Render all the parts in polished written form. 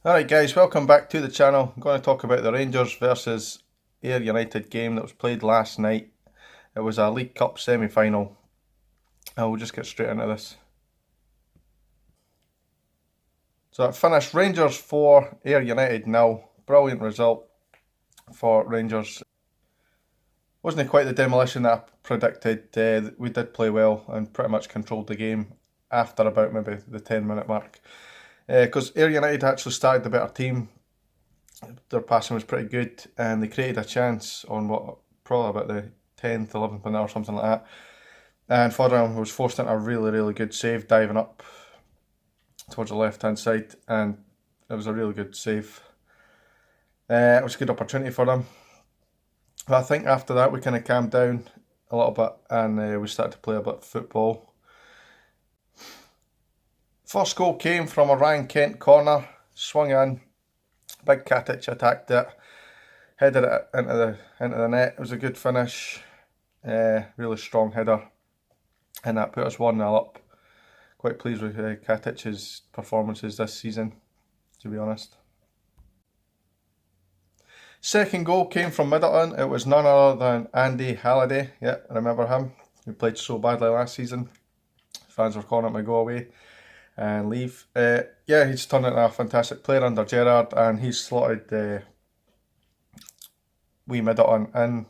Alright guys, welcome back to the channel. I'm going to talk about the Rangers versus Ayr United game that was played last night. It was a League Cup semi-final. And we'll just get straight into this. So it finished Rangers 4, Ayr United 0. Brilliant result for Rangers. Wasn't quite the demolition that I predicted. We did play well and pretty much controlled the game after about maybe the 10-minute mark. Because Ayr United actually started the better team. Their passing was pretty good and they created a chance on probably about the 10th, 11th minute or something like that. And Fodram was forced into a really good save, diving up towards the left hand side, and it was a really good save. It was a good opportunity for them. But I think after that we kind of calmed down a little bit and we started to play a bit of football. First goal came from a Ryan Kent corner, swung in, big Katic attacked it, headed it into the net. It was a good finish, really strong header, and that put us 1-0 up. Quite pleased with Katic's performances this season, to be honest. Second goal came from Middleton. It was none other than Andy Halliday. Yeah, I remember him. He played so badly last season. Fans were calling him to go away and leave. Yeah, he's turned into a fantastic player under Gerrard, and he's slotted wee Middleton in.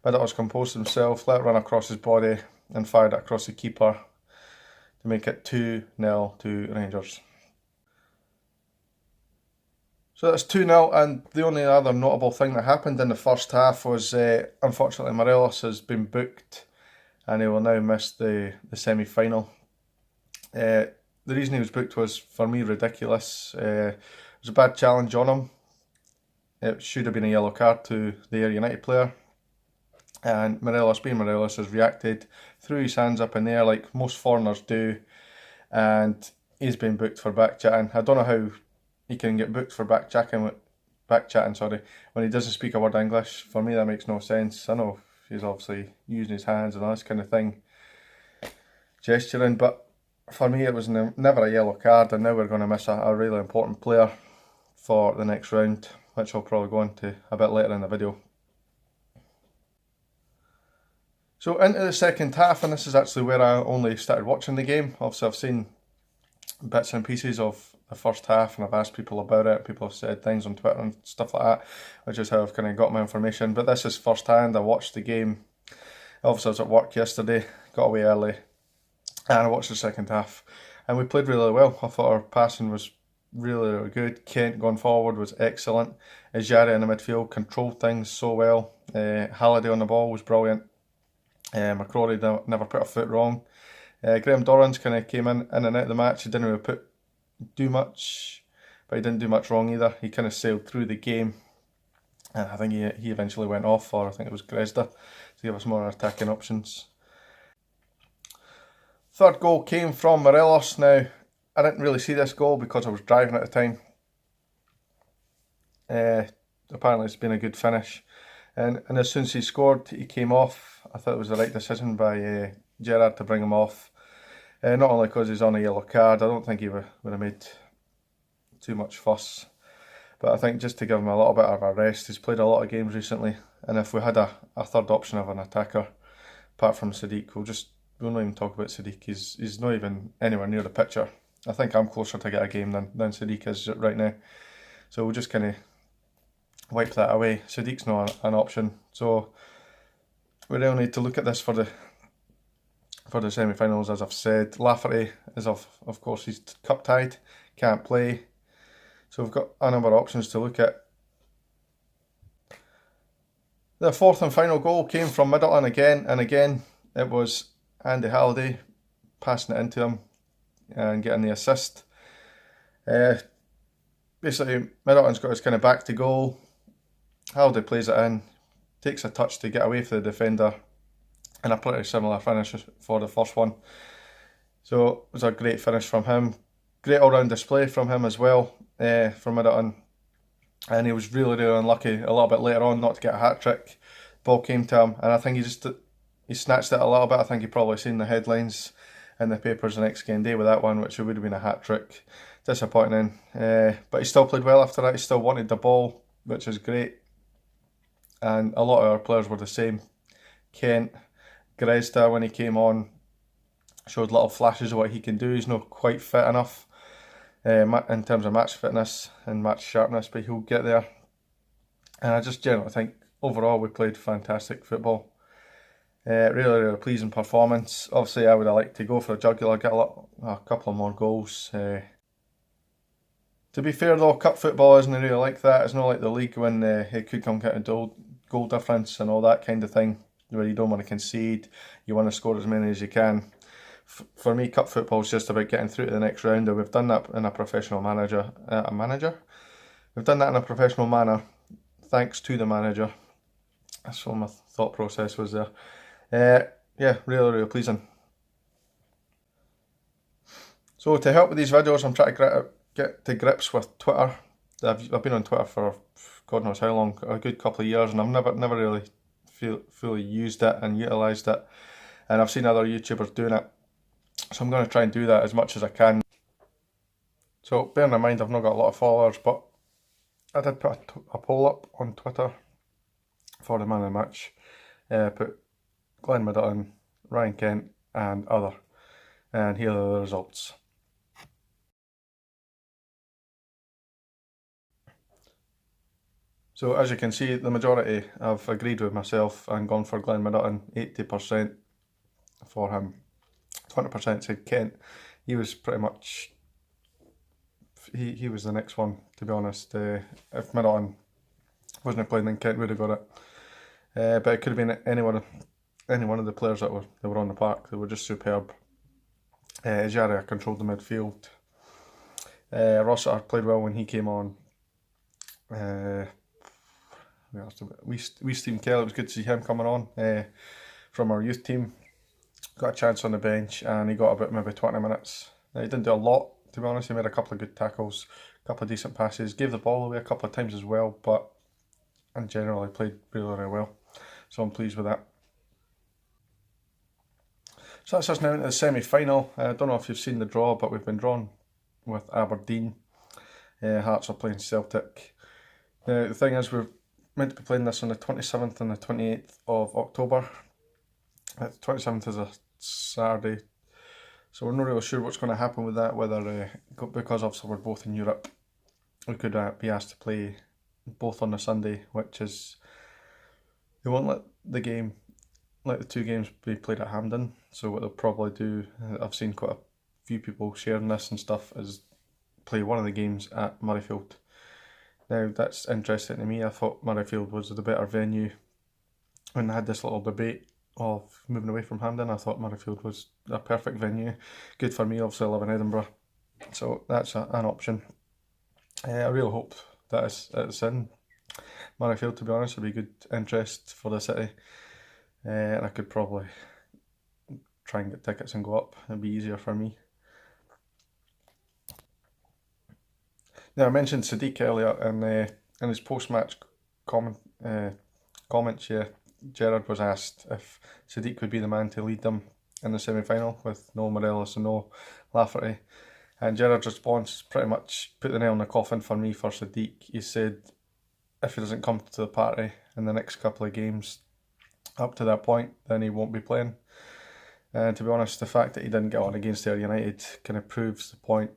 Middleton's composed himself, let it run across his body and fired it across the keeper to make it 2-0 to Rangers. So that's 2-0, and the only other notable thing that happened in the first half was unfortunately Morelos has been booked and he will now miss the semi-final. The reason he was booked was, for me, ridiculous. It was a bad challenge on him. It should have been a yellow card to the Ayr United player. And Morelos, being Morelos, has reacted, threw his hands up in the air like most foreigners do. And he's been booked for back-chatting. I don't know how he can get booked for back-chatting, when he doesn't speak a word of English. For me, that makes no sense. I know he's obviously using his hands and all this kind of thing, gesturing, but for me, it was never a yellow card, and now we're going to miss a really important player for the next round, which I'll probably go into a bit later in the video. So into the second half, and this is actually where I only started watching the game. Obviously, I've seen bits and pieces of the first half, and I've asked people about it. People have said things on Twitter and stuff like that, which is how I've kind of got my information. But this is first hand. I watched the game. Obviously, I was at work yesterday, got away early, and I watched the second half, and we played really well. I thought our passing was really good. Kent going forward was excellent. Jari in the midfield controlled things so well. Halliday on the ball was brilliant. McCrory never put a foot wrong. Graham Dorrans kind of came in and out of the match. He didn't really do much, but he didn't do much wrong either. He kind of sailed through the game, and I think he eventually went off, or I think it was Grezda, to give us more attacking options. Third goal came from Morelos. Now, I didn't really see this goal because I was driving at the time. Apparently it's been a good finish. And as soon as he scored, he came off. I thought it was the right decision by Gerrard to bring him off. Not only because he's on a yellow card, I don't think he would have made too much fuss. But I think just to give him a little bit of a rest. He's played a lot of games recently. And if we had a third option of an attacker, apart from Sadiq, we'll not even talk about Sadiq. He's not even anywhere near the picture. I think I'm closer to get a game than Sadiq is right now. So we'll just kind of wipe that away. Sadiq's not an option. So we really need to look at this for the semi-finals, as I've said. Lafferty is of course, he's cup tied, can't play. So we've got a number of options to look at. The fourth and final goal came from Middleton again, and again it was Andy Halliday passing it into him and getting the assist. Basically, Middleton's got his kind of back to goal. Halliday plays it in, takes a touch to get away from the defender, and a pretty similar finish for the first one. So it was a great finish from him. Great all-round display from him as well, from Middleton. and he was really, really unlucky a little bit later on not to get a hat-trick. Ball came to him, and I think he snatched it a little bit. I think he probably seen the headlines in the papers the next game day with that one, which would have been a hat-trick. Disappointing, but he still played well after that. He still wanted the ball, which is great, and a lot of our players were the same. Kent, Grezda, when he came on, showed little flashes of what he can do. He's not quite fit enough in terms of match fitness and match sharpness, but he'll get there. And I just generally think overall we played fantastic football. Really, really pleasing performance. Obviously, I would have liked to go for a jugular, get a couple of more goals. To be fair though, cup football isn't really like that. It's not like the league when it could come kind of goal difference and all that kind of thing, where you don't want to concede, you want to score as many as you can. For me, cup football is just about getting through to the next round, and we've done that in a professional We've done that in a professional manner, thanks to the manager. That's what my thought process was there. Yeah, really, really pleasing. So to help with these videos, I'm trying to get to grips with Twitter. I've been on Twitter for God knows how long, a good couple of years, and I've never really fully used it and utilised it. And I've seen other YouTubers doing it, so I'm going to try and do that as much as I can. So bearing in mind I've not got a lot of followers, but I did put a poll up on Twitter for the man of the match. Put Glenn Middleton, Ryan Kent and other, and here are the results. So as you can see, the majority have agreed with myself and gone for Glenn Middleton, 80% for him, 20% said Kent. He was pretty much, he was the next one, to be honest. If Middleton wasn't playing, then Kent would have got it. But it could have been any one of the players that were on the park. They were just superb. Jara controlled the midfield. Rossiter played well when he came on. We Stephen Kelly, it was good to see him coming on from our youth team. Got a chance on the bench and he got about maybe 20 minutes. He didn't do a lot, to be honest. He made a couple of good tackles, a couple of decent passes, gave the ball away a couple of times as well, but in general he played really, really well. So I'm pleased with that. So that's us now into the semi-final. I don't know if you've seen the draw, but we've been drawn with Aberdeen. Hearts are playing Celtic. Now the thing is, we're meant to be playing this on the 27th and the 28th of October. The 27th is a Saturday, so we're not really sure what's going to happen with that, whether, because obviously we're both in Europe, we could be asked to play both on the Sunday, which is, they won't let the two games be played at Hampden. So what they'll probably do, I've seen quite a few people sharing this and stuff, is play one of the games at Murrayfield. Now that's interesting to me. I thought Murrayfield was the better venue. When I had this little debate of moving away from Hampden, I thought Murrayfield was a perfect venue. Good for me, obviously I live in Edinburgh, so that's an option. I really hope that it's in Murrayfield, to be honest. It'd be good interest for the city, and I could probably try and get tickets and go up. It'd be easier for me. Now I mentioned Sadiq earlier in his post-match comments. Yeah, Gerrard was asked if Sadiq would be the man to lead them in the semi-final with no Morelos and no Lafferty. And Gerrard's response pretty much put the nail in the coffin for me for Sadiq. He said if he doesn't come to the party in the next couple of games up to that point, then he won't be playing. And to be honest, the fact that he didn't get on against Ayr United kind of proves the point.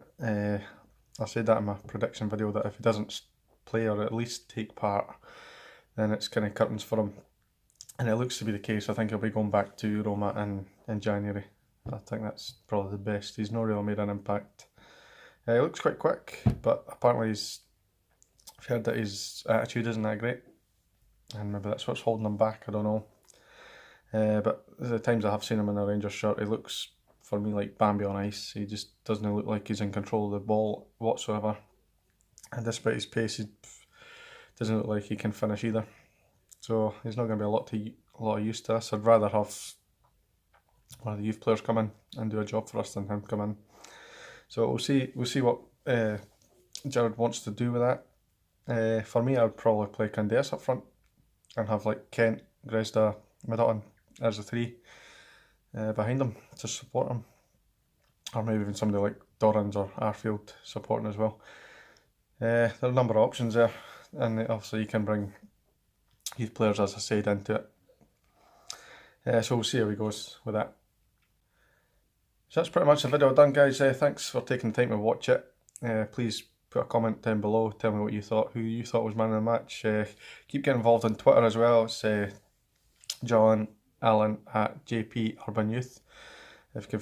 I said that in my prediction video, that if he doesn't play or at least take part, then it's kind of curtains for him. And it looks to be the case. I think he'll be going back to Roma in January. I think that's probably the best. He's not really made an impact. He looks quite quick, but apparently I've heard that his attitude isn't that great. And maybe that's what's holding him back, I don't know. But the times I have seen him in a Rangers shirt, he looks, for me, like Bambi on ice. He just doesn't look like he's in control of the ball whatsoever. And despite his pace, he doesn't look like he can finish either. So he's not going to be a lot of use to us. I'd rather have one of the youth players come in and do a job for us than him come in. So we'll see what Gerrard wants to do with that. For me, I would probably play Candace up front and have like Kent, Gresda, Middleton as the three behind them to support them. Or maybe even somebody like Dorrans or Arfield supporting as well. There are a number of options there, and obviously you can bring youth players, as I said, into it. So we'll see how he goes with that. So that's pretty much the video done, guys. Thanks for taking the time to watch it. Please put a comment down below, tell me what you thought, who you thought was man of the match. Keep getting involved on Twitter as well. It's John Allen at JP Urban Youth. If you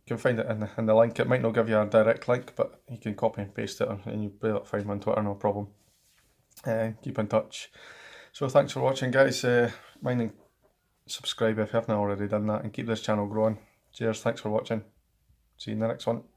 can find it in the link. It might not give you a direct link, but you can copy and paste it and you'll be able to find me on Twitter, no problem. Keep in touch. So thanks for watching, guys. Mind and subscribe if you haven't already done that, and keep this channel growing. Cheers, thanks for watching. See you in the next one.